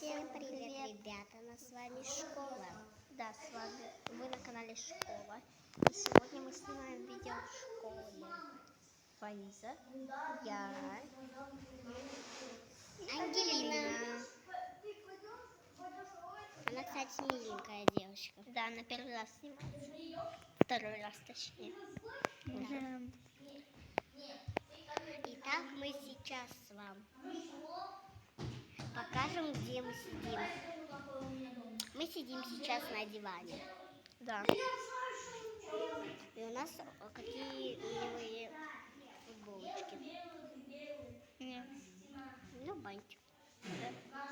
Всем привет, ребята, с вами Школа. Да, с вами вы на канале Школа. И сегодня мы снимаем видео в школе. Фаиза, я, Ангелина. Она, кстати, миленькая девочка. Да, она первый раз снимается. Второй раз, точнее. Да. Итак, мы сейчас вам покажем, где мы сидим. Мы сидим сейчас на диване. Да. И у нас какие милые футболочки. Нет. Ну, бантик. Да.